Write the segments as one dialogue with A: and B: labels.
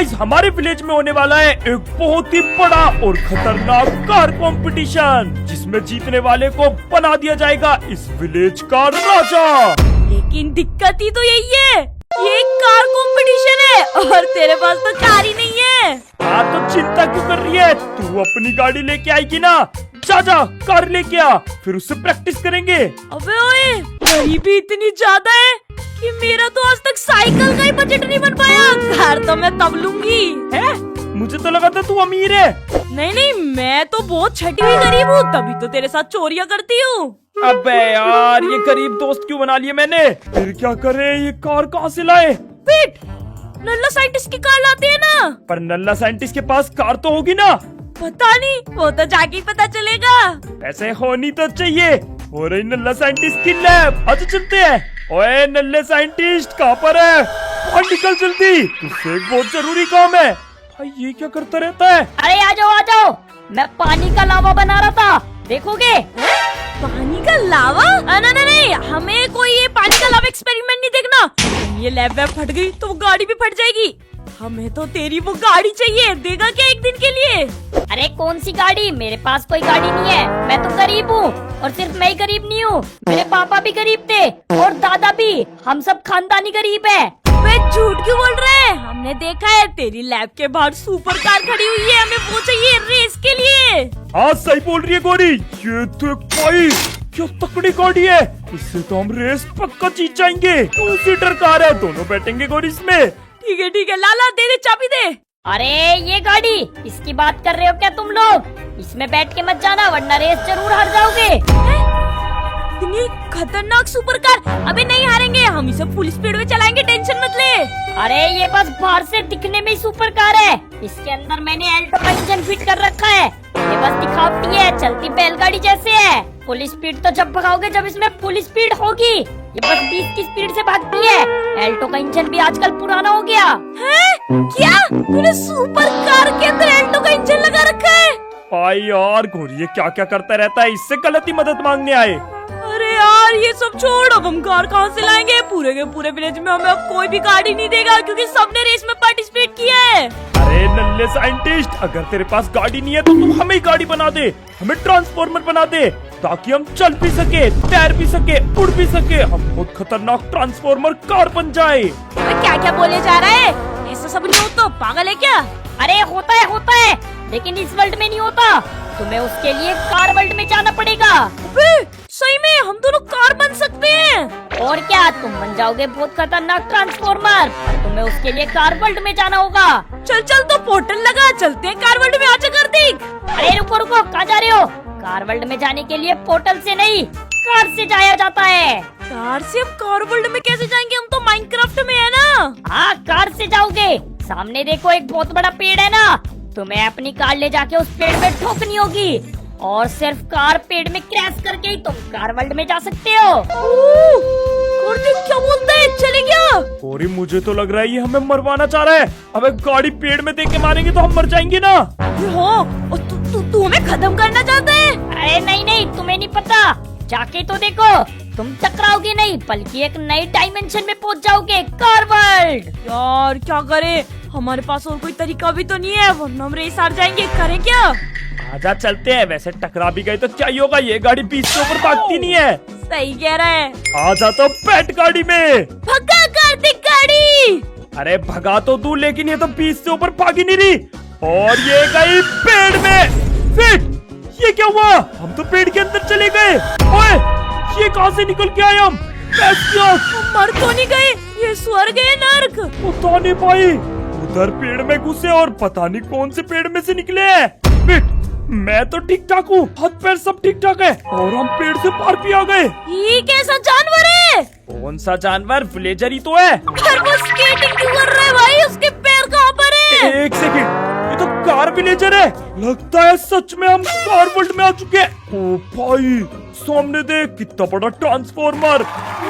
A: Guys, हमारे village में होने वाला है एक बहुत ही बड़ा और खतरनाक कार कंपटीशन, जिसमें जीतने वाले को बना दिया जाएगा इस विलेज का राजा।
B: लेकिन दिक्कत ही तो यही है, ये कार कंपटीशन है और तेरे पास तो कार ही नहीं है।
A: हाँ तो चिंता क्यों कर रही है, तू अपनी गाड़ी लेके आएगी ना। जा कार लेके आ, फिर उससे प्रैक्टिस करेंगे।
B: अबे ओए, गरीबी इतनी ज्यादा है कि मेरा तो आज तक साइकिल का ही बजट नहीं बन पाया। कार तो मैं तब लूंगी।
A: है? मुझे तो लगा था तू अमीर है।
B: नहीं, मैं तो बहुत छठी हुई गरीब हूँ, तभी तो तेरे साथ चोरियाँ करती हूँ।
A: अबे यार, ये गरीब दोस्त क्यों बना लिए मैंने। फिर क्या करे, ये कार कहाँ से लाए।
B: वेट, नल्ला साइंटिस्ट की कार लाते हैं ना।
A: पर नल्ला साइंटिस्ट के पास कार तो होगी ना।
B: पता नहीं, वो तो जाके ही पता चलेगा।
A: ऐसे होनी तो चाहिए। हो रही नल्ला साइंटिस्ट की लैब, आज चलते हैं। ओए नल्ले साइंटिस्ट कहाँ पर है, और निकल जल्दी, तुझसे एक बहुत जरूरी काम है। भाई ये क्या करता रहता है।
C: अरे आ जाओ, मैं पानी का लावा बना रहा था, देखोगे।
B: पानी का लावा? नहीं, हमें कोई ये पानी का लावा एक्सपेरिमेंट नहीं देखना। ये लैब वैब फट गई तो वो गाड़ी भी फट जाएगी। हमें तो तेरी वो गाड़ी चाहिए, देगा क्या एक दिन के लिए?
C: अरे कौन सी गाड़ी, मेरे पास कोई गाड़ी नहीं है। मैं तो गरीब हूँ, और सिर्फ मैं ही गरीब नहीं हूँ, मेरे पापा भी गरीब थे और दादा भी, हम सब खानदानी गरीब है।
B: वे झूठ क्यों बोल रहे हैं? हमने देखा है तेरी लैब के बाहर सुपर कार खड़ी हुई है, हमें वो चाहिए रेस के लिए।
A: हाँ सही बोल रही है गौरी, ये तो भाई क्या तकड़ी गाड़ी है, इससे तो हम रेस पक्का जीत जाएंगे। 2 सीटर कार है, दोनों बैठेंगे गौरी इसमें।
B: ठीक है, लाला दे चाबी दे।
C: अरे ये गाड़ी, इसकी बात कर रहे हो क्या तुम लोग? इसमें बैठ के मत जाना, वरना रेस जरूर हार जाओगे।
B: इतनी खतरनाक सुपर कार, अबे नहीं हारेंगे, हम इसे फुल स्पीड में चलाएंगे, टेंशन मत ले।
C: अरे ये बस बाहर से दिखने में ही सुपर कार है, इसके अंदर मैंने एल्टो का इंजन फिट कर रखा है। ये बस दिखावटी है, चलती बैलगाड़ी जैसे है। फुल स्पीड तो जब भगाओगे जब इसमें फुल स्पीड होगी, ये बस 20 की स्पीड से भागती है। एल्टो का इंजन भी आजकल पुराना हो गया
B: है। क्या तूने सुपर कार के अंदर एल्टो का इंजन लगा रखा है?
A: भाई यार गौरी ये क्या क्या करता रहता है, इससे गलत ही मदद मांगने आए।
B: अरे यार ये सब छोड़, अब हम कार कहाँ से लाएंगे? पूरे के पूरे विलेज में हमें अब कोई भी गाड़ी नहीं देगा, क्योंकि सबने रेस में पार्टिसिपेट किया है।
A: अरे नल्ले साइंटिस्ट, अगर तेरे पास गाड़ी नहीं है तो तू हमें ही गाड़ी बना दे, हमें ट्रांसफॉर्मर बना दे, ताकि हम चल भी सके, तैर भी सके, उड़ भी सके। हम बहुत खतरनाक ट्रांसफॉर्मर कार बन जाए।
B: क्या बोले जा रहा है? ऐसा सब नहीं होता, पागल है क्या?
C: अरे होता है, लेकिन इस वर्ल्ड में नहीं होता। तुम्हें उसके लिए कार वर्ल्ड में जाना पड़ेगा।
B: सही में हम दोनों कार बन सकते हैं।
C: और क्या, तुम बन जाओगे बहुत खतरनाक ट्रांसफॉर्मर। तुम्हें उसके लिए कार वर्ल्ड में जाना होगा।
B: चल तो पोर्टल लगा, चलते हैं कार वर्ल्ड में। आजा कर देख।
C: अरे रुको, कहाँ जा रहे हो? कार वर्ल्ड में जाने के लिए पोर्टल से नहीं, कार से जाया जाता है।
B: कार से? अब कार वर्ल्ड में कैसे जाएंगे, हम तो माइनक्राफ्ट में है ना।
C: हाँ कार से जाओगे। सामने देखो, एक बहुत बड़ा पेड़ है ना, तुम्हें अपनी कार ले जाके उस पेड़ में ठोकनी होगी, और सिर्फ कार पेड़ में क्रैश करके ही तुम कार वर्ल्ड में जा सकते हो।
B: क्या बोलता है, चले क्या?
A: गौरी मुझे तो लग रहा है ये हमें मरवाना चाह रहा है। अबे गाड़ी पेड़ में देके मारेंगे तो हम मर जाएंगे ना।
B: हाँ, और तू हमें खत्म करना चाहता है?
C: अरे नहीं, तुम्हें नहीं पता, जाके तो देखो, तुम टकराओगे नहीं, बल्कि एक नई डायमेंशन में पहुंच जाओगे, कार वर्ल्ड।
B: यार क्या करे, हमारे पास और कोई तरीका भी तो नहीं है, वरना हम रेस हार जाएंगे। करें क्या?
A: आजा चलते हैं, वैसे टकरा भी गए तो क्या ही होगा, ये गाड़ी 20 से ऊपर भागती नहीं है।
B: सही कह रहा है।
A: आजा तो बैठ गाड़ी में।
B: भगा कार्तिक गाड़ी।
A: अरे भगा तो तू, लेकिन ये तो 20 से ऊपर भाग ही नहीं रही, और ये गई पेड़ में फिट। ये क्या हुआ, हम तो पेड़ के अंदर चले गए। ओए ये कहाँ से निकल के आए हम?
B: मर तो नहीं गए, ये स्वर्ग है नर्क?
A: पता नहीं भाई, उधर पेड़ में घुसे और पता नहीं कौन से पेड़ में से निकले हैं। फिट, मैं तो ठीक ठाक हूँ, हाथ पैर सब ठीक ठाक है, और हम पेड़ से पार भी आ गए।
B: ये कैसा जानवर है?
A: कौन सा जानवर, विलेजर ही तो है।
B: पर वो स्केटिंग क्यों कर रहा है भाई, उसके पैर कहाँ पर है?
A: एक सेकंड, ये तो कार विलेजर है, लगता है सच में हम कार वर्ल्ड में आ चुके हैं। ओ भाई सामने देख, कितना बड़ा ट्रांसफॉर्मर,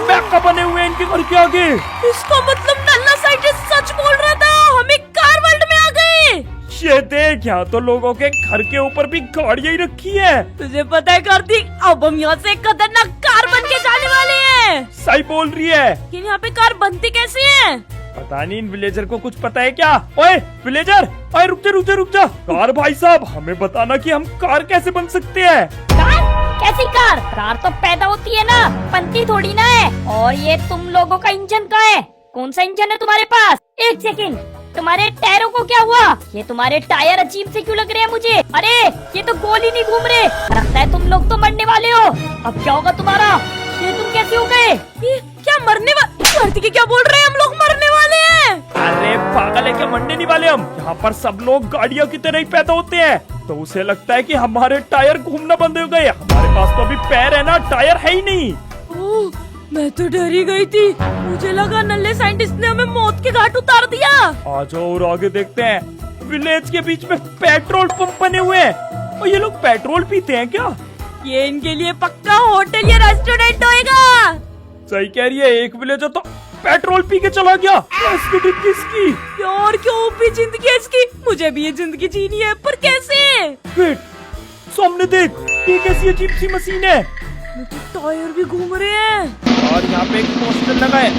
A: मेका बने हुए हैं इनके घर के आगे।
B: इसका मतलब नल्ला साइंटिस्ट सच बोल रहा था, हमें कार वर्ल्ड में आ गए।
A: ये देख, यहाँ तो लोगों के घर के ऊपर भी गाड़ियां ही रखी है।
B: तुझे पता है कार्तिक, अब हम यहाँ से खतरनाक कार बन के जाने वाले हैं।
A: सही बोल रही है।
B: लेकिन यहाँ पे कार बनती कैसे है?
A: पता नहीं इन विलेजर को कुछ पता है क्या। ओए विलेजर, ओए रुक जा। कार भाई साहब, हमें बताना कि हम कार कैसे बन सकते हैं।
C: कार? कैसी कार? कार तो पैदा होती है ना, बनती थोड़ी ना है। और ये तुम लोगों का इंजन कहाँ है? कौन सा इंजन है तुम्हारे पास? एक सेकंड, तुम्हारे टायरों को क्या हुआ? ये तुम्हारे टायर अजीब से क्यों लग रहे हैं मुझे? अरे ये तो गोल ही नहीं घूम रहे। लगता है तुम लोग तो मरने वाले हो। अब क्या होगा तुम्हारा? ये तुम कैसे हो गए?
B: ये क्या मरने वाले? के क्या बोल रहे हैं? हम लोग मरने वाले हैं।
A: अरे पागल है क्या, मरने नहीं वाले हम। यहाँ पर सब लोग गाड़ियों की तरह ही पैदा होते हैं, तो उसे लगता है कि हमारे टायर घूमना बंद हो गए। हमारे पास तो अभी पैर है ना, टायर है ही नहीं।
B: ओह, मैं तो डर ही गई थी। मुझे लगा नल्ले साइंटिस्ट ने हमें मौत के घाट उतार दिया।
A: आ जाओ और आगे देखते हैं। विलेज के बीच में पेट्रोल पंप बने हुए हैं और ये लोग पेट्रोल पीते हैं क्या?
B: ये इनके लिए पक्का होटल या रेस्टोरेंट होएगा।
A: सही कह रही है, एक विलेजर तो पेट्रोल पी के चला गया। किसकी?
B: यार क्यों भी जिंदगी है इसकी। मुझे भी ये जिंदगी जीनी है, पर कैसे?
A: वेट, सामने देख, ये कैसी अजीब सी मशीन है।
B: तो टायर भी घूम रहे हैं
A: और यहाँ पे एक पोस्टर लगा है।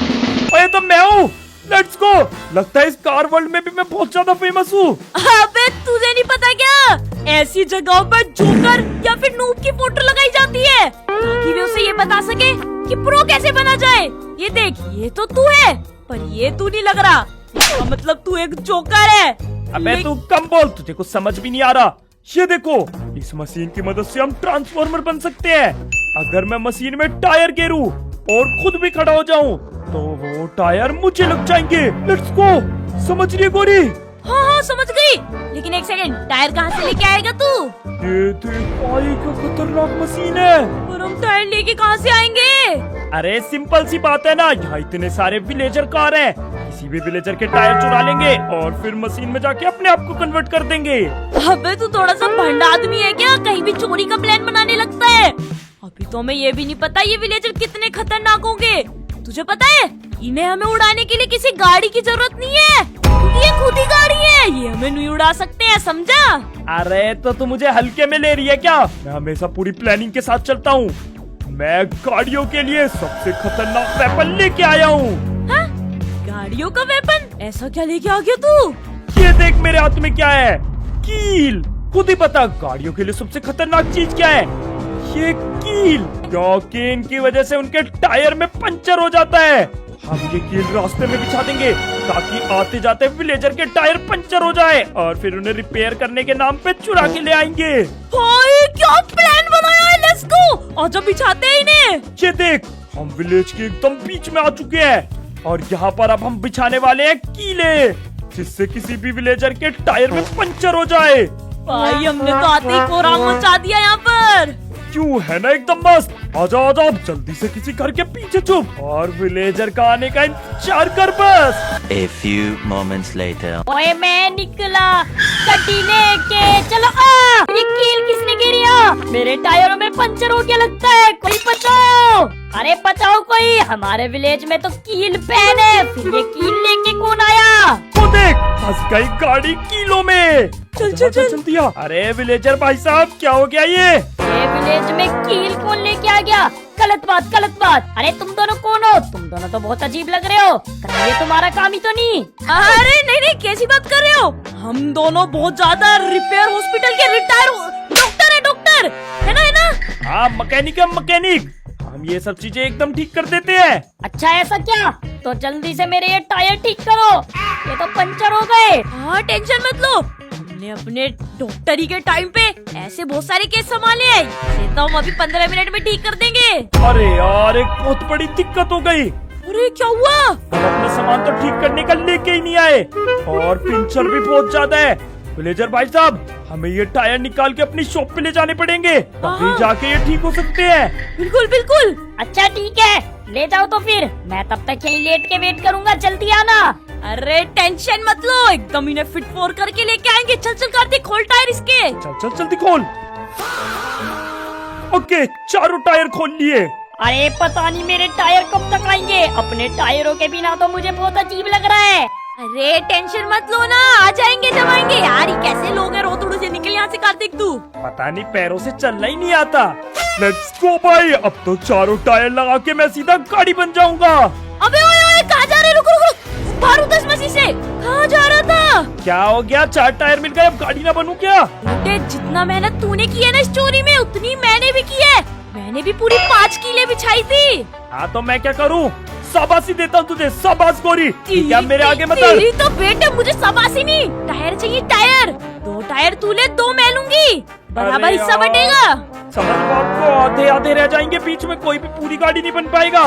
A: अरे तो मैं हूँ, लेट्स गो। लगता है इस कार वर्ल्ड में भी मैं बहुत ज्यादा फेमस हूँ।
B: अबे तुझे नहीं पता क्या? ऐसी जगहों पर जोकर या फिर नूब की फोटो लगाई जाती है ताकि वे उसे ये बता सके कि प्रो कैसे बना जाए। ये देख, ये तो तू है, पर ये तू नहीं लग रहा। इसका मतलब तू एक जोकर है।
A: अबे तू कम बोल, तुझे कुछ समझ भी नहीं आ रहा। ये देखो, इस मशीन की मदद से हम ट्रांसफॉर्मर बन सकते हैं। अगर मैं मशीन में टायर गेरूं और खुद भी खड़ा हो जाऊं, तो वो टायर मुझे लग जाएंगे। Let's go. समझ रही है गोरी?
B: हाँ समझ गई। लेकिन एक सेकंड, टायर कहाँ से लेके आएगा तू?
A: ये देख भाई, क्या खतरनाक मशीन है।
B: और हम टायर लेके कहाँ से आएंगे?
A: अरे सिंपल सी बात है ना, यहाँ इतने सारे विलेजर कार हैं। किसी भी विलेजर के टायर चुरा लेंगे और फिर मशीन में जाके अपने आप को कन्वर्ट कर देंगे।
B: अबे तू थोड़ा सा भंडा आदमी है क्या? कहीं भी चोरी का प्लान बनाने लगता है। अभी तो हमें ये भी नहीं पता ये विलेजर कितने खतरनाक होंगे। तुझे पता है, इन्हें हमें उड़ाने के लिए किसी गाड़ी की जरूरत नहीं है, क्योंकि ये खुद ही गाड़ी है। ये हमें नहीं उड़ा सकते हैं, समझा?
A: अरे तो तू मुझे हल्के में ले रही है क्या? मैं हमेशा पूरी प्लानिंग के साथ चलता हूँ। मैं गाड़ियों के लिए सबसे खतरनाक वेपन लेके आया हूँ।
B: हाँ? गाड़ियों का वेपन? ऐसा क्या लेके आ गया तू?
A: ये देख मेरे हाथ में क्या है, कील। खुद ही पता गाड़ियों के लिए सबसे खतरनाक चीज क्या है, ये कील। क्योंकि इनकी वजह से उनके टायर में पंचर हो जाता है। हम ये कील रास्ते में बिछा देंगे ताकि आते जाते विलेजर के टायर पंचर हो जाए और फिर उन्हें रिपेयर करने के नाम पे चुरा के ले आएंगे।
B: भाई क्या प्लान बनाया है, लेट्स गो। आजा बिछाते हैं इन्हें।
A: ये देख, हम विलेज के एकदम बीच में आ चुके हैं और यहाँ पर अब हम बिछाने वाले हैं कीले, जिससे किसी भी विलेजर के टायर में पंचर हो जाए।
B: भाई हमने तो आते ही कोहराम मचा दिया यहाँ पर।
A: क्यों, है ना एकदम मस्त। आजा आजा, अब जल्दी से किसी घर के पीछे छुप और विलेजर का आने का इंतजार कर बस।
D: A few moments later.
C: ओए मैं निकला गड्डी लेके। चलो ये कील किसने गिरिया? मेरे टायरों में पंचर हो गया लगता है। कोई बचाओ, अरे बचाओ कोई। हमारे विलेज में तो कील बैन है, फिर ये कील लेके कौन आया?
A: वो देख, फंस गई गाड़ी कीलों में।
B: चल
A: जल्दी आ। अरे विलेजर भाई साहब, क्या हो गया ये
C: विलेज में कील कौन लेके आ गया? गलत बात। अरे तुम दोनों कौन हो? तुम दोनों तो बहुत अजीब लग रहे हो। कहीं ये तुम्हारा काम ही तो नहीं?
B: अरे नहीं, कैसी बात कर रहे हो? हम दोनों बहुत ज्यादा रिपेयर हॉस्पिटल के रिटायर डॉक्टर है ना?
A: हाँ, मैकेनिक है मैकेनिक। हम ये सब चीजें एकदम ठीक कर देते हैं।
C: अच्छा ऐसा क्या? तो जल्दी से मेरे ये टायर ठीक करो, ये तो पंचर हो गए।
B: हाँ टेंशन मत लो, हमने अपने डॉक्टरी के टाइम पे ऐसे बहुत सारे केस संभाले हैं। ये तो हम अभी 15 मिनट में ठीक कर देंगे।
A: अरे यार, एक बहुत बड़ी दिक्कत हो गई।
B: अरे क्या हुआ?
A: हम अपना सामान तो ठीक करने का लेके ही नहीं आए और पंचर भी बहुत ज्यादा है। विलेजर भाई साहब, हमें ये टायर निकाल के अपनी शॉप पे ले जाने पड़ेंगे, तभी जाके ये ठीक हो सकते हैं।
B: बिल्कुल।
C: अच्छा ठीक है, ले जाओ तो फिर। मैं तब तक यहीं लेट के वेट करूंगा, जल्दी आना।
B: अरे टेंशन मत लो, एकदम इन्हें फिट फोर करके लेके आएंगे। चल कार्तिक, खोल टायर इसके।
A: चल जल्दी खोल। ओके, चारों टायर खोल लिए।
C: अरे पता नहीं मेरे टायर कब तक आएंगे। अपने टायरों के बिना तो मुझे बहुत अजीब लग रहा है।
B: अरे टेंशन मत लो ना, आ जाएंगे जब आएंगे। यार ये कैसे लोग हैं, रोतड़ू से निकल यहाँ से कार्तिक तू।
A: पता नहीं, पैरों से चलना ही नहीं आता। लेट्स गो भाई, अब तो चारों टायर लगा के मैं सीधा गाड़ी बन जाऊंगा।
B: अबे ओए कहाँ जा रहे? रुक। बाहर उतर इस मसीह से। कहाँ जा रहा था?
A: क्या हो गया? 4 टायर मिल गए, अब गाड़ी ना बनूं क्या?
B: बेटे जितना मेहनत तूने की है ना स्टोरी में उतनी मैंने भी की है। मैंने भी पूरी 5 कीले बिछाई थी।
A: हाँ तो मैं क्या करूँ? शाबाशी देता हूँ तुझे, शाबाश गोरी। क्या मेरे आगे मत
B: तेरी तो बेटे मुझे शाबाशी नहीं, टायर चाहिए टायर। 2 टायर तू ले, 2 मैं लूंगी, बराबर
A: अरे
B: हिस्सा
A: यार।
B: बटेगा।
A: समझ लो, आपको आधे आधे रह जाएंगे, बीच में कोई भी पूरी गाड़ी नहीं बन पाएगा।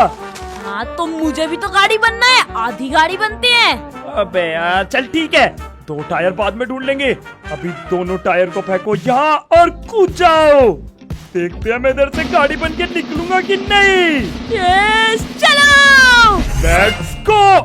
B: हाँ तो मुझे भी तो गाड़ी बनना है, आधी गाड़ी बनते हैं।
A: अबे यार चल ठीक है, 2 टायर बाद में ढूंढ लेंगे। अभी दोनों टायर को फेंको यहाँ और कूद जाओ। देखते हैं मैं इधर से गाड़ी बन के निकलूंगा कि नहीं।
B: यस चलो।
A: Let's go.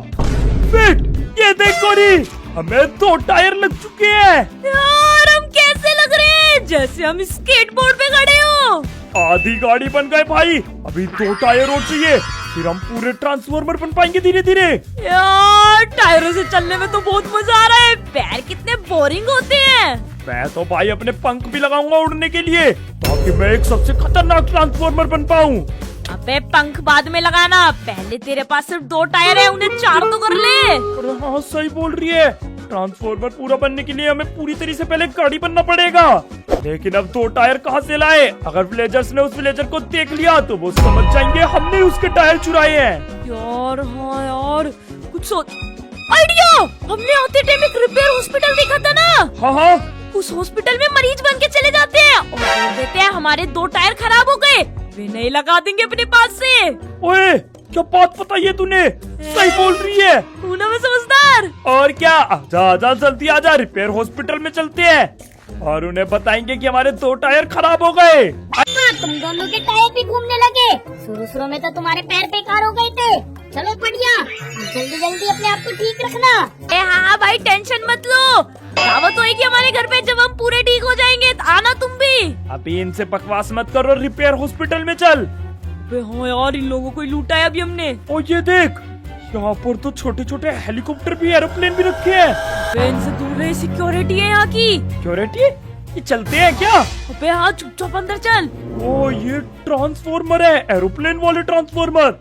A: फिट, ये देख गोरी, हमें 2 टायर लग चुके हैं।
B: यार हम कैसे लग रहे हैं? जैसे हम स्केटबोर्ड पे खड़े हो।
A: आधी गाड़ी बन गए भाई, अभी 2 टायर और चाहिए, फिर हम पूरे ट्रांसफॉर्मर बन पाएंगे धीरे धीरे।
B: यार टायरों से चलने में तो बहुत मजा आ रहा है, पैर कितने बोरिंग होते हैं।
A: मैं तो भाई अपने पंख भी लगाऊंगा उड़ने के लिए, ताकि मैं एक सबसे खतरनाक ट्रांसफॉर्मर बन पाऊं।
B: अबे पंख बाद में लगाना, पहले तेरे पास सिर्फ 2 टायर है, उन्हें 4 तो कर ले।
A: अरे हाँ सही बोल रही है, ट्रांसफॉर्मर पूरा बनने के लिए हमें पूरी तरह से पहले गाड़ी बनना पड़ेगा। लेकिन अब 2 टायर कहाँ से लाए? अगर विलेजर्स ने उस विलेजर को देख लिया तो वो समझ जाएंगे हमने उसके टायर चुराए हैं।
B: यार हाँ यार कुछ सोच। आइडिया, हमने आते टाइम एक रिपेयर हॉस्पिटल देखा था ना।
A: हाँ हाँ,
B: उस हॉस्पिटल में मरीज बन के चले जाते हैं और बोल देते हैं हमारे 2 टायर खराब हो गए, वे नए लगा देंगे अपने पास से।
A: ओए क्या बात पता ये तूने, सही बोल रही है।
B: तू ना मैं समझदार।
A: और क्या, आजा आजा जल्दी आजा, रिपेयर हॉस्पिटल में चलते हैं और उन्हें बताएंगे कि हमारे 2 टायर खराब हो गए।
C: तुम दोनों के टायर भी घूमने लगे। शुरू में तो तुम्हारे पैर बेकार हो गए थे। चलो बढ़िया, जल्दी जल्दी अपने आप को ठीक रखना।
B: हाँ भाई टेंशन मत लो, दावत होगी हमारे घर पे, जब हम पूरे ठीक हो जाएंगे तो आना तुम भी।
A: अभी इनसे बकवास मत करो, रिपेयर हॉस्पिटल में चल।
B: हाँ यार इन लोगों को ही लूटा है अभी हमने।
A: ओ ये देख, यहाँ पर तो छोटे छोटे हेलीकॉप्टर भी, एरोप्लेन भी रखे हैं।
B: इनसे दूर रहे, सिक्योरिटी है यहाँ की।
A: सिक्योरिटी? ये चलते हैं क्या?
B: अबे हाँ चुपचाप अंदर चल।
A: ओ ये ट्रांसफॉर्मर है, एरोप्लेन वाले ट्रांसफॉर्मर।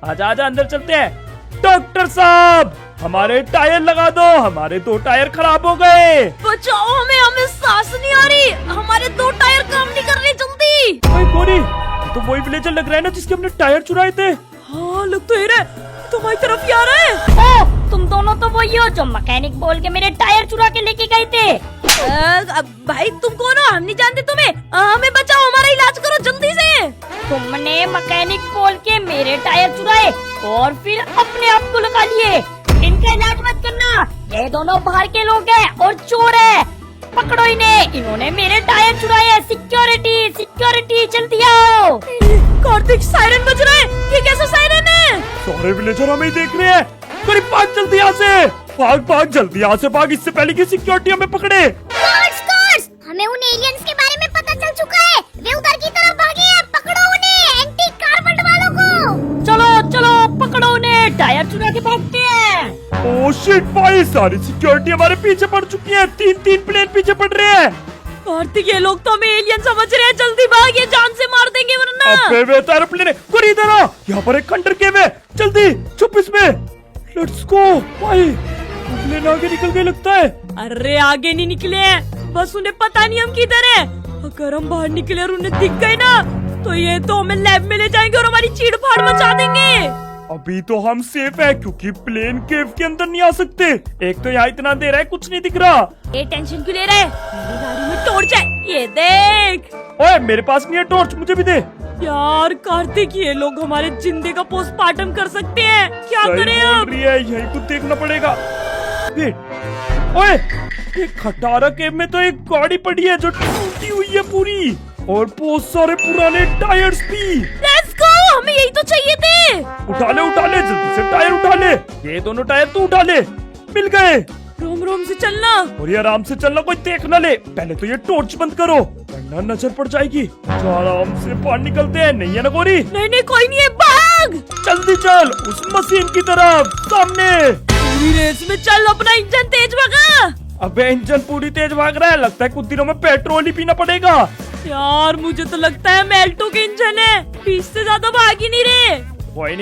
A: आजा आजा अंदर चलते हैं। डॉक्टर साहब हमारे टायर लगा दो, हमारे 2 टायर खराब हो गए।
B: बचाओ हमें, हमें सांस नहीं आ रही, हमारे 2 टायर काम नहीं कर रहे, जल्दी।
A: ओए गोरी, ये तो वही विलेजर लग रहा है ना जिसके हमने टायर चुराए थे।
B: हाँ लग तो ही रहा है, तुम्हारी तरफ ही आ रहा है।
C: ओ, तुम दोनों तो वही हो जो मैकेनिक बोल के मेरे टायर चुरा के लेके गए थे।
B: भाई तुम कौन हो? हम नहीं जानते तुम्हें, हमें बचाओ, हमारा इलाज करो जल्दी से।
C: तुमने मैकेनिक बोल के मेरे टायर चुराए और फिर अपने आप को लगा लिए। इनका इलाज मत करना, ये दोनों बाहर के लोग हैं और चोर है। पकड़ो इन्हें, इन्होंने मेरे टायर चुराए। सिक्योरिटी सिक्योरिटी जल्दी आओ।
B: कार्तिक सायरन बज रहा है, ये कैसा सायरन है?
A: सारे विलेजर हमें ही देख रहे हैं। गोरी भाग जल्दी यहाँ से, भाग भाग जल्दी यहाँ से भाग, इससे पहले की सिक्योरिटी हमें पकड़े।
E: स्कॉट्स, हमें उन एलियंस के बारे में पता चल चुका है, वे उधर की तरफ भागे हैं। पकड़ो उन्हें, एंटी कार्बन वालों को।
C: चलो चलो पकड़ो उन्हें, टायर चुरा के भागते हैं।
A: ओ शिट भाई, सारी सिक्योरिटी हमारे पीछे पड़ चुकी है, 3 प्लेन पीछे पड़ रहे हैं।
B: कार्तिक ये लोग तो हमें एलियन समझ रहे हैं, जल्दी भाग, ये जान से मार देंगे वरना।
A: अबे वे तो एरोप्लेन है। गोरी इधर आ, यहाँ पर एक खंडर केव है, जल्दी छुप इसमें। लेट्स गो भाई, एरोप्लेन आगे निकल गए लगता है।
B: अरे आगे नहीं निकले हैं, बस उन्हें पता नहीं हम किधर हैं। अगर हम बाहर निकले और उन्हें दिख गए ना तो ये तो हमें लैब में ले जाएंगे और हमारी चीड़ फाड़ मचा देंगे।
A: अभी तो हम सेफ है क्योंकि प्लेन केव के अंदर नहीं आ सकते। एक तो यहाँ इतना देर है, कुछ नहीं दिख रहा।
B: ये टेंशन क्यों ले रहा है? मेरी गाड़ी में टॉर्च है, ये देख।
A: ओए मेरे पास नहीं है टॉर्च, मुझे भी दे।
B: यार कार्तिक ये लोग हमारे जिंदे का पोस्टमार्टम कर सकते हैं, क्या
A: सही
B: करें
A: बोल
B: अब?
A: रही है, यही कुछ देखना पड़ेगा। ओए ये खटारा केव में तो एक गाड़ी पड़ी है जो टूटी हुई है पूरी, और बहुत सारे पुराने टायर्स भी।
B: लेट्स गो, हमें यही तो चाहिए थे।
A: उठा ले जल्दी से टायर उठा ले, ये दोनों टायर तू उठा ले। मिल गए।
B: रोम रोम से चलना।
A: और ये आराम से चलना, कोई देख ना ले। पहले तो ये टॉर्च बंद करो वरना नजर पड़ जाएगी। तो आराम से बाहर निकलते हैं, नहीं है ना गोरी?
B: नहीं नहीं कोई नहीं है, भाग
A: जल्दी चल उस मशीन की तरफ, सामने।
B: पूरी रेस में चल, अपना इंजन तेज भगा।
A: अबे इंजन पूरी तेज भाग रहा है, लगता है कुछ दिनों में पेट्रोल ही पीना पड़ेगा।
B: यार मुझे तो लगता है मेल्टो के इंजन है, 20 से ज्यादा भाग ही नहीं रहे।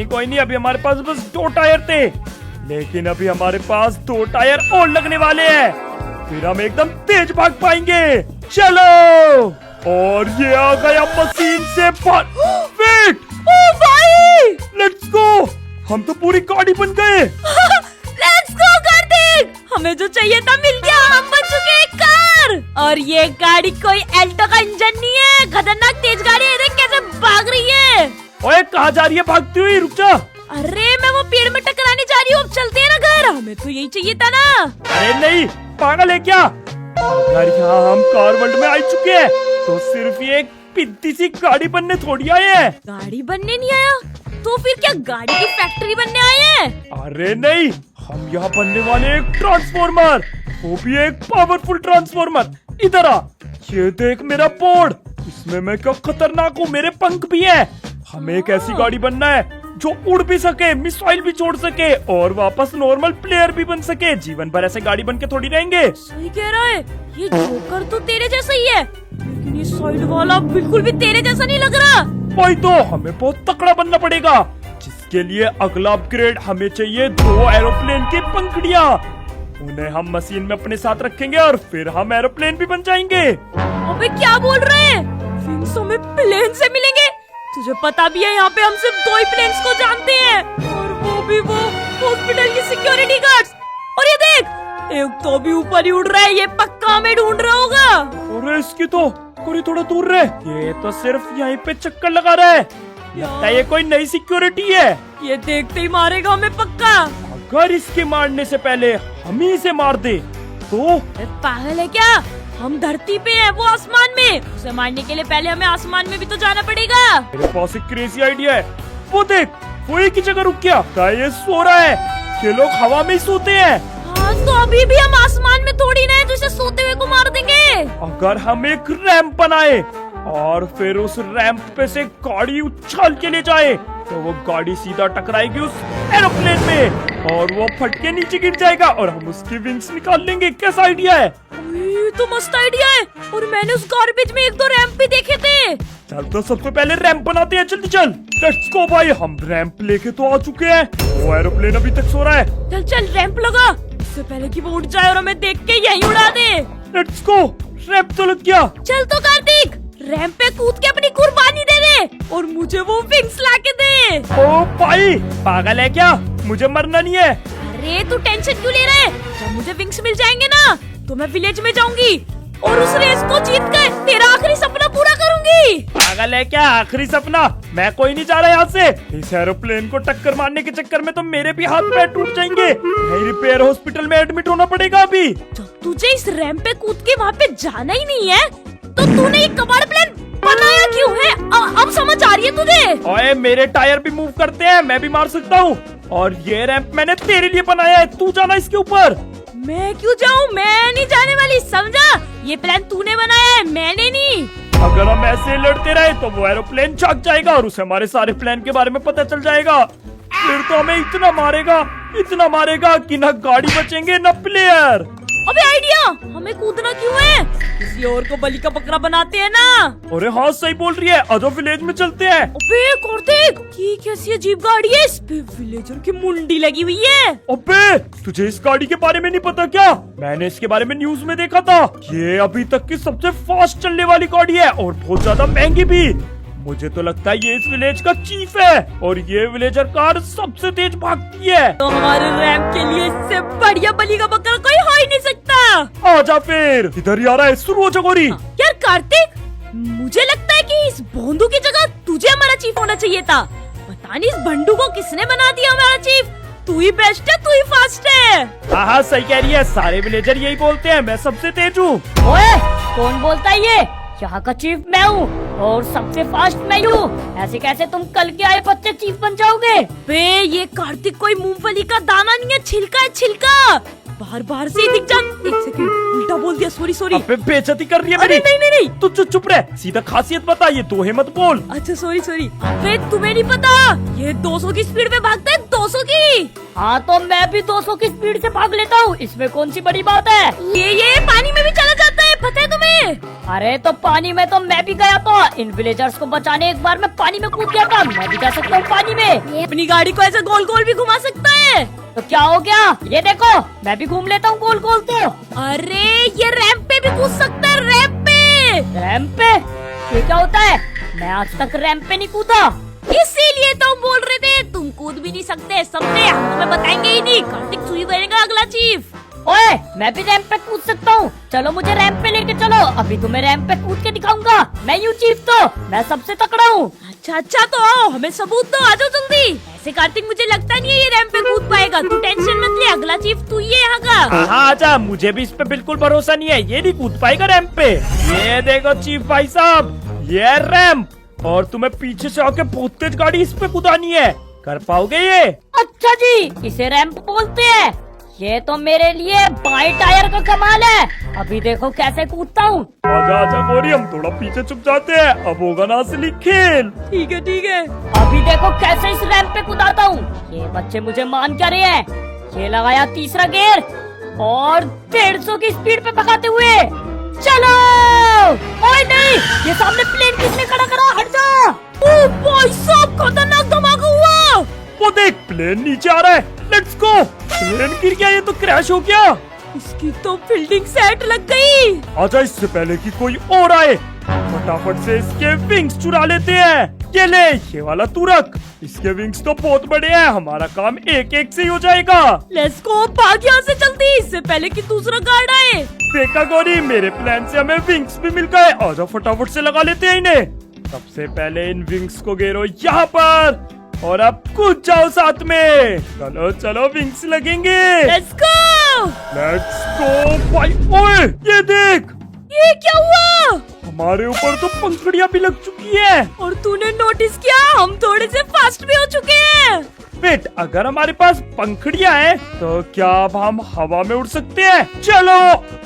A: कोई नहीं, अभी हमारे पास बस 2 टायर थे, लेकिन अभी हमारे पास 2 टायर और लगने वाले हैं, फिर हम एकदम तेज भाग पाएंगे। चलो, और ये आ गया मशीन से वेट।
B: ओ भाई,
A: लेट्स गो, हम तो पूरी गाड़ी बन गए।
B: लेट्स गो कार्तिक, हमें जो चाहिए था मिल गया, हम बन चुके एक कार। और ये गाड़ी कोई एल्टो का इंजन नहीं है, खतरनाक तेज गाड़ी है, देख कैसे भाग रही है।
A: ओए, कहाँ जा रही है भागती हुई? रुक जा।
B: अरे मैं वो पेड़ में टकराने जा रही हूँ, अब चलते हैं ना घर, हमें तो यही चाहिए था ना।
A: अरे नहीं, पागल है क्या? अगर यहाँ हम कार वर्ल्ड में आ चुके हैं तो सिर्फ ये एक पिद्दी सी गाड़ी बनने थोड़ी आए हैं।
B: गाड़ी बनने नहीं आया तो फिर क्या गाड़ी की फैक्ट्री बनने आए हैं?
A: अरे नहीं, हम यहाँ बनने वाले एक ट्रांसफॉर्मर, वो भी एक पावरफुल ट्रांसफॉर्मर। इधर आ, ये देख मेरा बोर्ड, इसमें मैं क्या खतरनाक हूँ, मेरे पंख भी है। हमें एक ऐसी गाड़ी बनना है जो उड़ भी सके, मिसाइल भी छोड़ सके और वापस नॉर्मल प्लेयर भी बन सके। जीवन भर ऐसे गाड़ी बन के थोड़ी रहेंगे।
B: सही कह रहा है, ये जोकर तो तेरे जैसा ही है, लेकिन ये साइड वाला बिल्कुल भी तेरे जैसा नहीं लग रहा।
A: वही तो, हमें बहुत तकड़ा बनना पड़ेगा, जिसके लिए अगला अपग्रेड हमें चाहिए 2 एरोप्लेन की पंखुड़ियाँ। उन्हें हम मशीन में अपने साथ रखेंगे और फिर हम एरोप्लेन भी बन जाएंगे।
B: अबे क्या बोल रहे हैं? विंग्स हमें प्लेन से मिलेंगे? तुझे पता भी है यहाँ पे हम सिर्फ 2 ही प्लेन्स को जानते हैं, और वो भी वो हॉस्पिटल की सिक्योरिटी गार्ड्स। और ये देख, एक तो भी ऊपर ही उड़ रहा है, ये पक्का हमें ढूंढ रहा होगा।
A: और इसकी तो कोई थोड़ा दूर रहे, ये तो सिर्फ यहीं पे चक्कर लगा रहा है, लगता है ये कोई नई सिक्योरिटी है।
B: ये देखते ही मारेगा हमें पक्का।
A: अगर इसके मारने से पहले हम ही इसे मार दे तो?
B: पागल है क्या? हम धरती पे हैं, वो आसमान में। उसे मारने के लिए पहले हमें आसमान में भी तो जाना पड़ेगा।
A: मेरे पास एक क्रेजी आइडिया है, वो देख, वो एक ही जगह रुक गया, क्या ये सो रहा है? ये लोग हवा में ही सोते हैं।
B: हाँ, तो अभी भी हम आसमान में थोड़ी ना है, जिसे सोते हुए को मार देंगे।
A: अगर हम एक रैंप बनाए और फिर उस रैंप पे से गाड़ी उछाल के ले जाए तो वो गाड़ी सीधा टकराएगी उस एरोप्लेन में और वो फट के नीचे गिर जाएगा और हम उसकी विंग्स निकाल लेंगे। कैसा आइडिया है?
B: ये तो मस्त आइडिया है, और मैंने उस गार्बेज में 1-2 रैंप भी देखे थे।
A: चल तो सबसे पहले रैंप बनाते हैं, जल्दी चल। लेट्स गो भाई, हम रैंप लेके तो आ चुके हैं, वो एरोप्लेन अभी तक सो रहा है।
B: चल चल रैंप लगा, इससे पहले कि वो उठ जाए और हमें देख के यहीं उड़ा दे।
A: लेट्स गो, रैंप तो लग गया।
B: चल तो कार्तिक, रैंप पे कूद के अपनी कुर्बानी दे दे और मुझे वो विंग्स ला के दे।
A: ओ भाई, पागल है क्या? मुझे मरना नहीं है।
B: अरे तू टेंशन क्यों ले रहा है? जब मुझे विंग्स मिल जाएंगे ना तो मैं विलेज में जाऊंगी और उस रेस को जीत कर तेरा आखिरी सपना पूरा करूंगी।
A: पागल है क्या? आखिरी सपना? मैं कोई नहीं जा रहा यहाँ से। इस एरोप्लेन को टक्कर मारने के चक्कर में तो मेरे भी हाथ पैर टूट जाएंगे, नहीं रिपेयर हॉस्पिटल में एडमिट होना पड़ेगा अभी।
B: जब तुझे इस रैंप पे कूद के वहाँ पे जाना ही नहीं है तो तूने ये कबाड़ प्लान बनाया क्यों है? अब समझ आ रही है तुझे?
A: ओए, मेरे टायर भी मूव करते हैं, मैं भी मार सकता हूँ, और ये रैंप मैंने तेरे लिए बनाया है, तू जाना इसके ऊपर।
B: मैं क्यों जाऊँ? मैं नहीं जाने वाली, समझा? ये प्लान तूने बनाया है, मैंने नहीं।
A: अगर हम ऐसे लड़ते रहे तो वो एरोप्लेन जाग जाएगा और उसे हमारे सारे प्लान के बारे में पता चल जाएगा। फिर तो हमें इतना मारेगा कि न गाड़ी बचेंगे न प्लेयर।
B: अबे आइडिया, हमें कूदना क्यों है? किसी और को बलि का बकरा बनाते हैं ना।
A: अरे हाँ, सही बोल रही है, आजो विलेज में चलते हैं।
B: अबे कार्तिक, ये कैसी अजीब गाड़ी है, इस पे विलेजर की मुंडी लगी हुई है।
A: अबे, तुझे इस गाड़ी के बारे में नहीं पता क्या? मैंने इसके बारे में न्यूज में देखा था, ये अभी तक की सबसे फास्ट चलने वाली गाड़ी है और बहुत ज्यादा महंगी भी। मुझे तो लगता है ये इस विलेज का चीफ है और ये विलेजर कार सबसे तेज भागती है।
B: तो हमारे रैंप के लिए इससे बढ़िया बलि का बकरा कोई हो ही नहीं सकता।
A: आजा फिर, इधर ही आ रहा है, शुरू हो जा गोरी।
B: यार कार्तिक, मुझे लगता है कि इस भोंदू की जगह तुझे हमारा चीफ होना चाहिए था। पता नहीं इस भंडू को किसने बना दिया हमारा चीफ। तू ही बेस्ट है, तू ही फास्ट है।
A: हाँ, सही कह रही है, सारे विलेजर यही बोलते हैं, मैं सबसे तेज हूँ।
C: ओए, कौन बोलता है ये? यहाँ का चीफ मैं हूँ और सबसे फास्ट मैं हूँ। ऐसे कैसे तुम कल के आए बच्चे चीफ बन जाओगे?
B: बे, ये कार्तिक कोई मूंगफली का दाना नहीं है, छिलका है, छिलका। बार से ही दिख जा। एक सेकंड, उल्टा बोल दिया, सॉरी।
A: अबे, बेइज्जती कर रही है मेरी।
B: अरे नहीं।
A: तू चुप रह, सीधा खासियत बता, ये दोहे मत बोल।
B: अच्छा सॉरी। अबे तुम्हें नहीं पता, ये 200 की स्पीड पे भागता है, 200 की।
C: हाँ, तो मैं भी 200 की स्पीड से भाग लेता हूँ, इसमें कौन सी बड़ी बात है?
B: ये पानी में भी चला जाता है, पता है तुम्हें?
C: अरे तो पानी में तो मैं भी गया था, इन विलेजर्स को बचाने एक बार मैं पानी में कूद गया था, मैं भी जा सकता हूँ पानी में।
B: ये अपनी गाड़ी को ऐसे गोल गोल भी घुमा सकता है।
C: तो क्या हो गया, ये देखो मैं भी घूम लेता हूँ गोल गोल तो।
B: अरे ये रैंप पे भी कूद सकता है, रैंप पे।
C: रैंप पे ये क्या होता है, मैं आज तक रैंप पे नहीं कूदा।
B: इसीलिए तो हम बोल रहे थे तुम कूद भी नहीं सकते, समझे? हम तुम्हें बताएंगे ही नहीं, कार्तिक सुई बनेगा अगला चीफ।
C: ओए मैं भी रैंप पे कूद सकता हूँ, चलो मुझे रैंप पे लेके चलो, अभी तुम्हें रैंप पे कूद के दिखाऊंगा। मैं यूँ चीफ तो मैं सबसे तकड़ा हूँ।
B: अच्छा अच्छा तो आओ, हमें सबूत दो, आ जाओ जल्दी। ऐसे कार्तिक मुझे लगता नहीं है ये रैंप पे कूद पाएगा, तू टेंशन मत ले, अगला चीफ तू ही है यहाँ का।
A: हाँ आजा, मुझे भी इस पे बिल्कुल भरोसा नहीं है, ये नहीं कूद पाएगा रैंप पे। ये देखो चीफ भाई साहब, ये है रैंप, और तुम्हें पीछे से आके बहुत तेज गाड़ी इस पे कूदानी है, कर पाओगे ये?
C: अच्छा जी, इसे रैंप बोलते हैं। ये तो मेरे लिए बाएं टायर का कमाल है, अभी देखो कैसे कूदता हूँ।
A: आजा आजा गौरी, हम थोड़ा पीछे छुप जाते हैं, अब होगा ना असली खेल।
B: ठीक है ठीक है।
C: अभी देखो कैसे इस रैंप पे कूदाता हूँ। ये बच्चे मुझे मान क्या रहे हैं। ये लगाया तीसरा गियर और 150 की स्पीड पे भगाते हुए चलो। ओए नहीं, ये सामने प्लेन किसने खड़ा करा, हट जा।
B: ओ भाई साहब, खतरनाक धमाका हुआ।
A: वो देख प्लेन नीचे आ रहा है, लेट्स गो। प्लेन गिर गया, ये तो क्रैश हो गया।
B: इसकी तो फील्डिंग सेट लग गई।
A: आजा, इससे पहले कि कोई और आए फटाफट से इसके विंग्स चुरा लेते हैं। ये ले, ये वाला तू रख, इसके विंग्स तो बहुत बड़े हैं, हमारा काम एक एक से ही हो जाएगा।
B: लेट्स गो, भाग यहाँ से जल्दी, इससे पहले कि दूसरा गार्ड आए।
A: देखा गौरी, मेरे प्लान से हमें विंग्स भी मिल गए। आजा फटाफट से लगा लेते हैं इन्हें। सबसे पहले इन विंग्स को घेरो यहाँ पर, और अब कूद जाओ साथ में। चलो चलो, विंग्स लगेंगे।
B: Let's go.
A: लेट्स गो भाई। ओए ये देख,
B: ये क्या हुआ?
A: हमारे ऊपर तो पंखुड़ियाँ भी लग चुकी है।
B: और तूने नोटिस किया, हम थोड़े से फास्ट भी हो चुके हैं।
A: वेट, अगर हमारे पास पंखुड़ियाँ हैं तो क्या अब हम हवा में उड़ सकते हैं? चलो,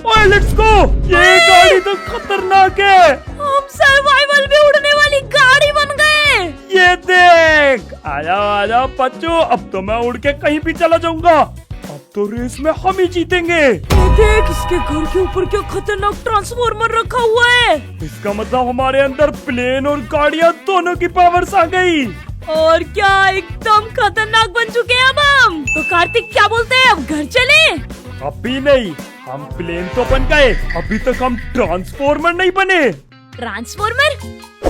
A: ओए लेट्स गो। ये गाड़ी तो खतरनाक है,
B: हम सर्वाइवल में उड़ने वाली गाड़ी बन गए।
A: ये देख। आजा आजा बच्चों, अब तो मैं उड़ के कहीं भी चला जाऊंगा, अब तो रेस में हम ही जीतेंगे।
B: ये देख, इसके घर के ऊपर क्या खतरनाक ट्रांसफॉर्मर रखा हुआ है।
A: इसका मतलब हमारे अंदर प्लेन और गाड़ियाँ दोनों की पावर्स आ गई।
B: और क्या, एकदम खतरनाक बन चुके हैं अब हम। तो कार्तिक क्या बोलते हैं, अब घर चले?
A: अभी नहीं, हम प्लेन तो बन गए, अभी तक हम ट्रांसफॉर्मर नहीं बने।
B: ट्रांसफॉर्मर?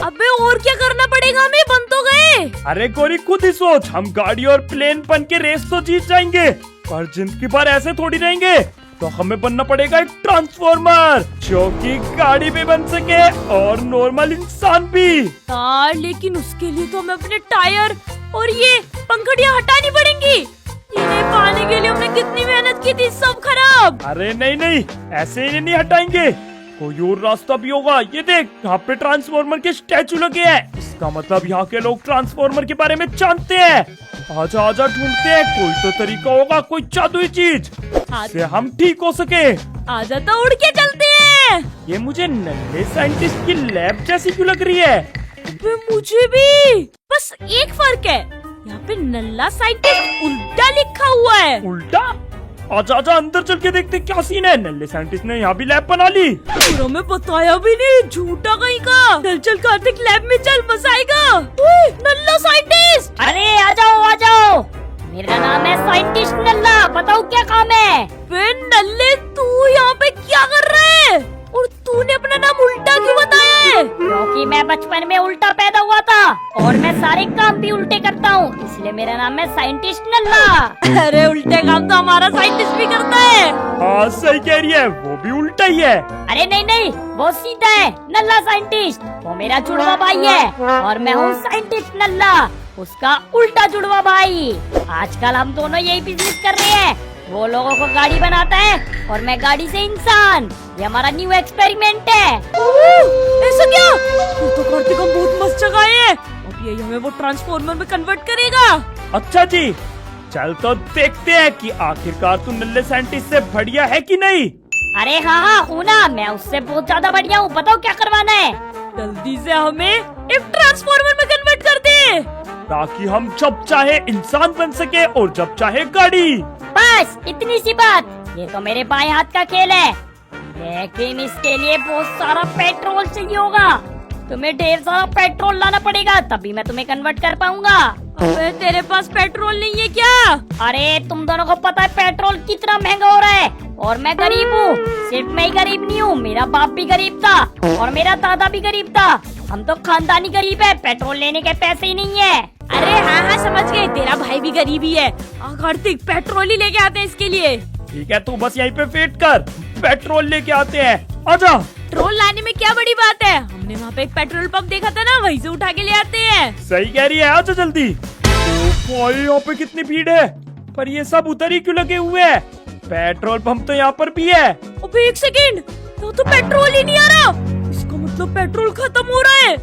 B: अबे और क्या करना पड़ेगा हमें, बन तो गए।
A: अरे गोरी खुद ही सोच, हम गाड़ी और प्लेन बन के रेस तो जीत जाएंगे, पर जिंदगी भर ऐसे थोड़ी रहेंगे, तो हमें बनना पड़ेगा एक ट्रांसफॉर्मर जो कि गाड़ी भी बन सके और नॉर्मल इंसान भी।
B: हाँ, लेकिन उसके लिए तो हमें अपने टायर और ये पंखुड़ियाँ हटानी पड़ेंगी। इन्हें पाने के लिए हमने कितनी मेहनत की थी, सब खराब।
A: अरे नहीं नहीं, ऐसे इन्हें नहीं हटाएंगे, कोई और रास्ता भी होगा। ये देख, यहाँ पे ट्रांसफॉर्मर के स्टैचू लगे हैं, इसका मतलब यहाँ के लोग ट्रांसफॉर्मर के बारे में जानते हैं। आजा आजा, ढूंढते हैं, कोई तो तरीका होगा, कोई जादुई चीज से हम ठीक हो सके।
B: आजा तो उड़ के चलते हैं।
A: ये मुझे नन्हे साइंटिस्ट की लैब जैसी क्यों लग रही है?
B: अबे मुझे भी, बस एक फर्क है, यहाँ पे नल्ला साइंटिस्ट उल्टा लिखा हुआ है।
A: उल्टा? आजा आजा, अंदर चल के देखते क्या सीन है। नल्ले साइंटिस्ट ने यहाँ भी लैब बना ली।
B: और हमें बताया भी नहीं, झूठा कहीं का। चल चल कार्तिक, लैब में चल, मजा आएगा। नल्ला साइंटिस्ट।
C: अरे आ जाओ आ जाओ, मेरा नाम है साइंटिस्ट नल्ला, बताओ क्या काम है।
B: वे नल्ले, तू यहाँ पे क्या कर रहा है? और तूने अपना नाम उल्टा क्यों बताया है?
C: क्योंकि मैं बचपन में उल्टा पैदा हुआ था और मैं सारे काम भी उल्टे करता हूँ, इसलिए मेरा नाम है साइंटिस्ट नल्ला।
B: अरे उल्टे काम तो हमारा साइंटिस्ट भी करता है।
A: हाँ सही कह रही है, वो भी उल्टा ही है।
C: अरे नहीं नहीं, वो सीधा है नल्ला साइंटिस्ट, वो मेरा जुड़वा भाई है और मैं हूँ साइंटिस्ट नल्ला, उसका उल्टा जुड़वा भाई। आजकल हम दोनों यही बिजनेस कर रहे हैं, वो लोगों को गाड़ी बनाता है और मैं गाड़ी से इंसान। ये हमारा न्यू एक्सपेरिमेंट है।
B: ऐसा क्या? तो कार्तिक हम बहुत मस्त जगह है, अब ये हमें वो ट्रांसफॉर्मर में कन्वर्ट करेगा।
A: अच्छा जी, चल तो देखते हैं कि आखिरकार तू नल्ले साइंटिस्ट से बढ़िया है कि नहीं।
C: अरे हाँ हाँ हूँ ना, मैं उससे बहुत ज्यादा बढ़िया हूँ, बताओ क्या करवाना है।
B: जल्दी से हमें एक ट्रांसफॉर्मर में कन्वर्ट कर दे,
A: ताकि हम जब चाहे इंसान बन सके और जब चाहे गाड़ी।
C: बस इतनी सी बात, ये तो मेरे बाएं हाथ का खेल है। लेकिन इसके लिए बहुत सारा पेट्रोल चाहिए होगा। तुम्हें ढेर सारा पेट्रोल लाना पड़ेगा, तभी मैं तुम्हें कन्वर्ट कर पाऊंगा।
B: अबे तेरे पास पेट्रोल नहीं है क्या?
C: अरे तुम दोनों को पता है पेट्रोल कितना महंगा हो रहा है, और मैं गरीब हूँ। सिर्फ मैं ही गरीब नहीं हूँ, मेरा बाप भी गरीब था और मेरा दादा भी गरीब था। हम तो खानदानी गरीब है, पेट्रोल लेने के पैसे ही नहीं है।
B: अरे हाँ हाँ समझ गए, तेरा भाई भी गरीब ही है। कार्तिक पेट्रोल ही लेके आते हैं इसके लिए।
A: ठीक है, तू बस यहीं पे वेट कर, पेट्रोल लेके आते हैं। आजा।
B: पेट्रोल लाने में क्या बड़ी बात है, हमने वहाँ पे एक पेट्रोल पंप देखा था ना, वहीं से उठा के ले आते हैं।
A: सही कह रही है, आजा जल्दी। ओ भाई यहाँ पे कितनी भीड़ है, पर ये सब उधर ही क्यों लगे हुए हैं? पेट्रोल पंप तो यहाँ पर भी है।
B: अबे एक सेकेंड, यहाँ तो पेट्रोल ही नहीं आ रहा। इसका मतलब पेट्रोल खत्म हो रहा है,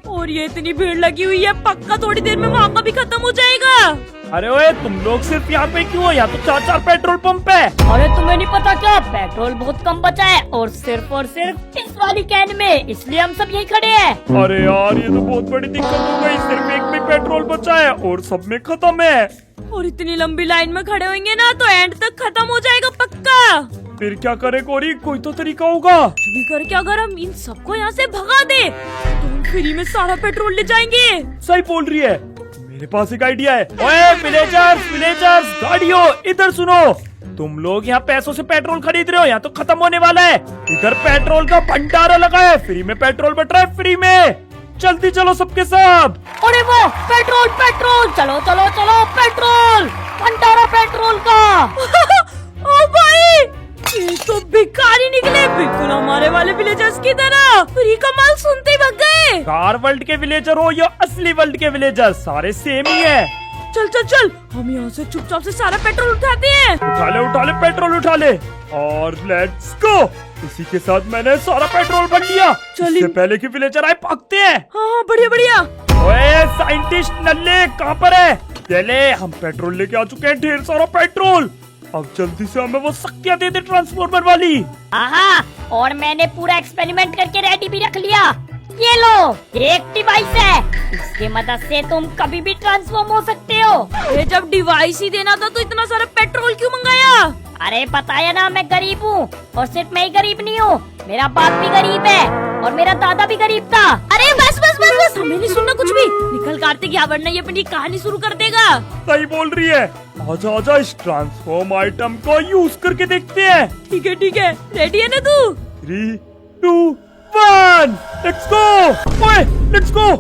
B: और ये इतनी भीड़ लगी हुई है, पक्का थोड़ी देर में वहाँ का भी खत्म हो जाएगा।
A: अरे ओए, तुम लोग सिर्फ यहाँ पे क्यों हो? यहाँ तो 4 पेट्रोल पंप है।
C: अरे तुम्हें नहीं पता क्या, पेट्रोल बहुत कम बचा है, और सिर्फ इस वाली कैन में, इसलिए हम सब यही खड़े हैं।
A: अरे यार, ये तो बहुत बड़ी दिक्कत हो गई, सिर्फ एक में पेट्रोल बचा है और सब में खत्म है।
B: और इतनी लंबी लाइन में खड़े होंगे ना तो एंड तक खत्म हो जाएगा पक्का।
A: फिर क्या करे कोरी, कोई तो तरीका होगा।
B: भी करके अगर हम इन सबको यहाँ से भगा दे तो हम फ्री में सारा पेट्रोल ले जाएंगे।
A: सही बोल रही है, मेरे पास एक आइडिया है। ओए विलेजर्स, गाड़ियों इधर सुनो। तुम लोग यहाँ पैसों से पेट्रोल खरीद रहे हो, यहाँ तो खत्म होने वाला है। इधर पेट्रोल का भंडारा लगा है, फ्री में पेट्रोल बट रहा है, फ्री में। जल्दी चलो सबके सब।
C: अरे वो पेट्रोल, चलो पेट्रोल, भंडारा पेट्रोल का।
B: ओ भाई, ये तो भिखारी निकले, बिल्कुल हमारे वाले विलेजर्स की तरह। फ्री का माल सुनते ही भाग गए।
A: कार वर्ल्ड के विलेजर हो या असली वर्ल्ड के विलेजर, सारे सेम ही है।
B: चल, हम यहाँ से चुपचाप से सारा पेट्रोल उठाते हैं।
A: उठा ले पेट्रोल उठा ले, और लेट्स गो। इसी के साथ मैंने सारा पेट्रोल भर लिया। इससे पहले कि विलेजर आए, भागते हैं।
B: हाँ बढ़िया।
A: ओए साइंटिस्ट नल्ले, कहाँ पर है? चले, हम पेट्रोल लेके आ चुके हैं, ढेर सारा पेट्रोल। अब जल्दी से हमें वो शक्तियाँ दे दे ट्रांसफॉर्मर वाली।
C: आहा, और मैंने पूरा एक्सपेरिमेंट करके रेडी भी रख लिया। ये लो, एक डिवाइस है, इसकी मदद से तुम कभी भी ट्रांसफॉर्म हो सकते हो।
B: ये जब डिवाइस ही देना था तो इतना सारा पेट्रोल क्यों मंगाया?
C: अरे बताया ना, मैं गरीब हूँ, और सिर्फ मैं ही गरीब नहीं हूँ, मेरा बाप भी गरीब है और मेरा दादा भी गरीब था।
B: अरे बस, हमें नहीं सुनना कुछ भी। निकल कार्तिक, या वरना ये अपनी कहानी शुरू कर देगा।
A: सही बोल रही है, आजा, इस ट्रांसफॉर्म आइटम को यूज करके देखते हैं।
B: ठीक है, रेडी है ना तू?
A: 3, 2, 1, लेट्स गो।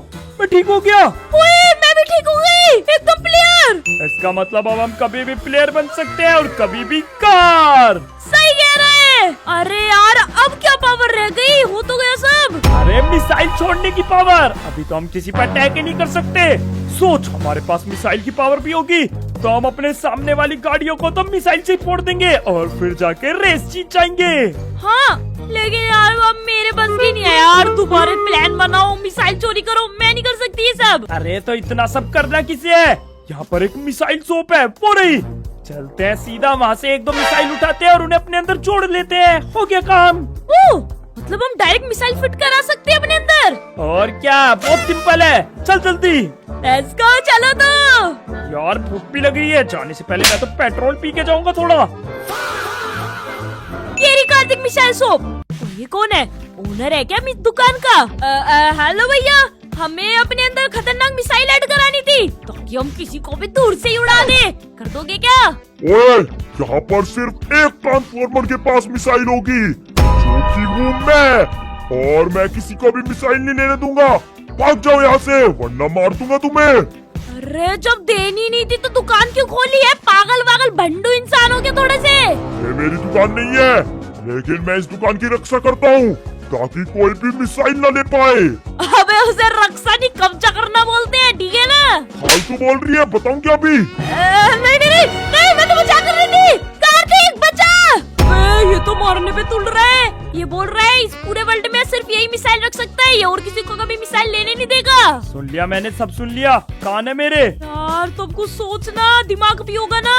A: मैं ठीक हो गया।
B: ओए, मैं भी ठीक हो गई, एकदम प्लेयर।
A: इसका मतलब अब हम कभी भी प्लेयर बन सकते हैं और कभी भी कार।
B: सही कह रहे हैं। अरे यार, अब क्या पावर रह गई, हो तो गया सब।
A: अरे मिसाइल छोड़ने की पावर, अभी तो हम किसी पर अटैक ही नहीं कर सकते। सोच, हमारे पास मिसाइल की पावर भी होगी तो हम अपने सामने वाली गाड़ियों को तो मिसाइल से फोड़ देंगे और फिर जाके रेस जीत जाएंगे।
B: हाँ, लेकिन यार अब मेरे बस की नहीं है यार। दोबारा प्लान बनाओ, मिसाइल चोरी करो, मैं नहीं कर सकती ये सब।
A: अरे तो इतना सब करना किसे है? यहाँ पर एक मिसाइल शॉप है, वो रही। चलते हैं सीधा वहाँ से 1-2 मिसाइल उठाते हैं और उन्हें अपने अंदर जोड़ लेते हैं। हो गया काम।
B: मतलब हम डायरेक्ट मिसाइल फिट करा सकते हैं अपने अंदर।
A: और क्या, बहुत सिंपल है। चल जल्दी।
B: लेट्स गो, चलो तो।
A: यार भूख भी लग रही है, जाने से पहले मैं तो पेट्रोल पी के जाऊंगा थोड़ा।
B: ये रही कार्तिक मिसाइल शॉप। ये कौन है, ओनर है क्या इस दुकान का? हेलो भैया, हमें अपने अंदर खतरनाक मिसाइल ऐड करानी थी ताकि हम किसी को भी दूर से ही उड़ा दे। कर दोगे क्या?
F: ओए, यहाँ पर सिर्फ एक ट्रांसफॉर्मर के पास मिसाइल होगी, जो कि हूँ मैं, और मैं किसी को भी मिसाइल नहीं लेने दूंगा। भाग जाओ यहाँ से, वरना मार दूंगा तुम्हें।
B: अरे जब देनी नहीं थी तो दुकान क्यों खोली है? पागल भंडू इंसान हो क्या थोड़े से?
F: ये मेरी दुकान नहीं है, लेकिन मैं इस दुकान की रक्षा करता हूँ ताकि कोई भी मिसाइल न ले पाए।
B: अबे उसे रक्षा नहीं, कब्जा करना बोलते हैं, ठीक है ना?
F: फालतू बोल रही है, बताऊँ क्या अभी?
B: नहीं, मैं तो मजाक कर रही थी। कार्तिक बचा। ये तो मारने पे तुल रहा है। ये बोल रहा है इस पूरे वर्ल्ड में सिर्फ यही मिसाइल रख सकता है, ये और किसी को कभी मिसाइल लेने नहीं देगा।
A: सुन लिया मैंने, सब सुन लिया, कान है मेरे।
B: यार तुम कुछ सोचना, दिमाग भी होगा ना।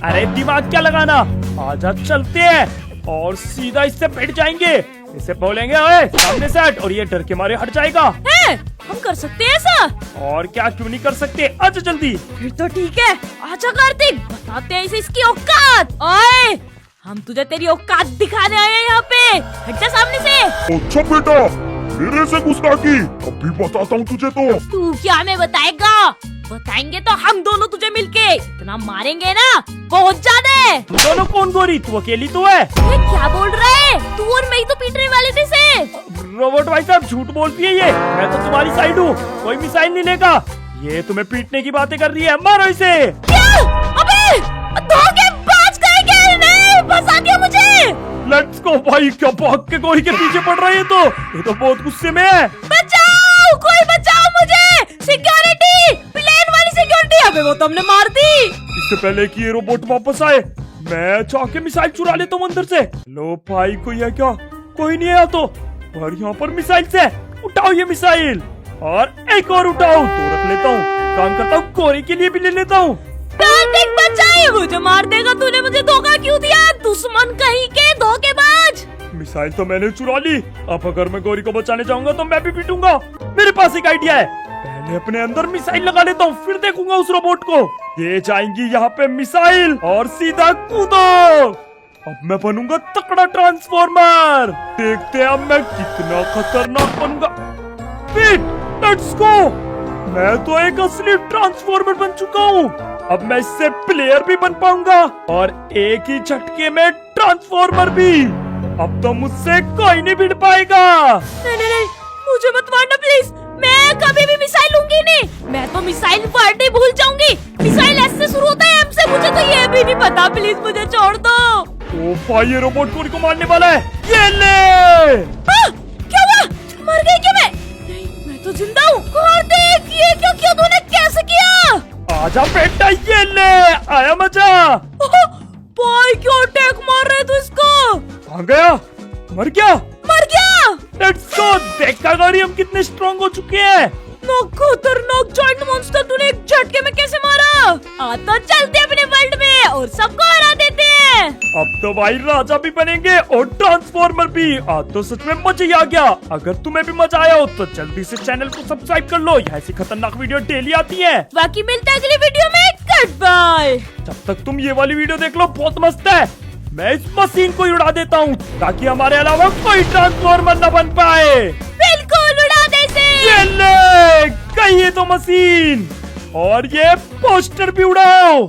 A: अरे दिमाग क्या लगाना, आजा चलते हैं और सीधा इससे भिड़ जाएंगे। इसे बोलेंगे ओए सामने से हट, और ये डर के मारे हट जाएगा।
B: है, हम कर सकते हैं ऐसा?
A: और क्या, क्यों नहीं कर सकते? आजा जल्दी।
B: फिर तो ठीक है, आजा कार्तिक, बताते हैं इसे इसकी औकात। ओए, हम तुझे तेरी औकात दिखाने आए हैं यहाँ पे। हट जा सामने से।
F: अच्छा बेटा, मेरे से गुस्ताखी अभी बताता हूँ तुझे तो।
B: तू क्या हमें बताएगा? बताएंगे तो हम दोनों तुझे मिलके इतना मारेंगे ना, बहुत ज्यादा।
A: तुम दोनों कौन गोरी? तू अकेली तो है।
B: ये क्या बोल रहा है? तू और मैं ही तो पीटने वाले थे से।
A: रोबोट भाई साहब झूठ बोलती है ये, मैं तो तुम्हारी साइड हूँ, कोई मिसाइल नहीं लेगा। ये तुम्हें पीटने की बातें कर रही है, मारो इसे।
B: क्या? अबे धोखेबाज कहेंगे, नहीं फंसा दिया मुझे।
A: लेट्स गो भाई, क्या भाग के गोरी के पीछे पड़ रहा है ये तो बहुत गुस्से में है।
B: बचाओ, कोई बचाओ मुझे, सिक्योरिटी, प्लेन वाली सिक्योरिटी। अबे वो तुमने मार दी।
A: इससे पहले कि ये रोबोट वापस आए, मैं जाके मिसाइल चुरा लेता हूँ अंदर से। लो भाई, कोई है क्या? कोई नहीं है तो, और यहाँ पर मिसाइल से उठाओ ये मिसाइल, और एक और उठाओ, तो रख लेता हूँ। काम करता हूँ, गोरी के लिए भी ले लेता हूँ।
B: कार्तिक बचाइए, मुझे मार देगा। तूने मुझे धोखा क्यों दिया? दुश्मन कहीं के धोखेबाज।
A: मिसाइल तो मैंने चुरा ली, अब अगर मैं गोरी को बचाने जाऊंगा तो मैं भी पीटूंगा। मेरे पास एक आइडिया है, पहले अपने अंदर मिसाइल लगा लेता हूँ, फिर देखूंगा उस रोबोट को। ये जाएंगी यहाँ पे मिसाइल और सीधा कूदो। अब मैं बनूंगा तकड़ा ट्रांसफॉर्मर। देखते हैं अब मैं कितना खतरनाक बनूंगा। Let's go. मैं तो एक असली ट्रांसफॉर्मर बन चुका हूँ। अब मैं इससे प्लेयर भी बन पाऊंगा और एक ही झटके में ट्रांसफॉर्मर भी। अब तो मुझसे कोई नहीं भिड़ पाएगा।
B: नहीं, मुझे मत मारना प्लीज। मैं कभी भी मिसाइल लूंगी नहीं। मैं तो मिसाइल वर्ड ही भूल जाऊंगी। मिसाइल ऐसे शुरू होता है, हमसे मुझे तो ये भी नहीं पता। प्लीज मुझे छोड़ दो।
A: ओ भाई, ये रोबोट गोरी को मारने वाला है। ये ले।
B: क्या हुआ? मर गई क्या मैं? नहीं, मैं तो जिंदा हूँ। कार्तिक, ये क्या किया तूने? कैसे किया?
A: आजा बेटा, ये ले। आया मजा।
B: भाई क्यों अटैक मार रहे तू इसको?
A: कहाँ गया? मर गया।
B: मर गया।
A: Let's go. देखा गाड़ी, हम कितने स्ट्रॉन्ग हो चुके हैं।
B: खतरनाक जायंट मॉन्स्टर तूने एक झटके में कैसे मारा? तो चलते अपने वर्ल्ड में और सबको हरा देते हैं।
A: अब तो भाई राजा भी बनेंगे और ट्रांसफॉर्मर भी। आज तो सच में मजा ही आ गया। अगर तुम्हें भी मजा आया हो तो जल्दी से चैनल को सब्सक्राइब कर लो, ऐसी खतरनाक वीडियो डेली आती है।
B: बाकी मिलते हैं अगली वीडियो में। Goodbye.
A: जब तक तुम ये वाली वीडियो देख लो, बहुत मस्त है। मैं इस मशीन को उड़ा देता हूँ ताकि हमारे अलावा कोई ट्रांसफॉर्मर न बन पाए।
B: बिल्कुल उड़ा दे इसे।
A: ये ले गई ये तो मशीन, और ये पोस्टर भी उड़ाओ।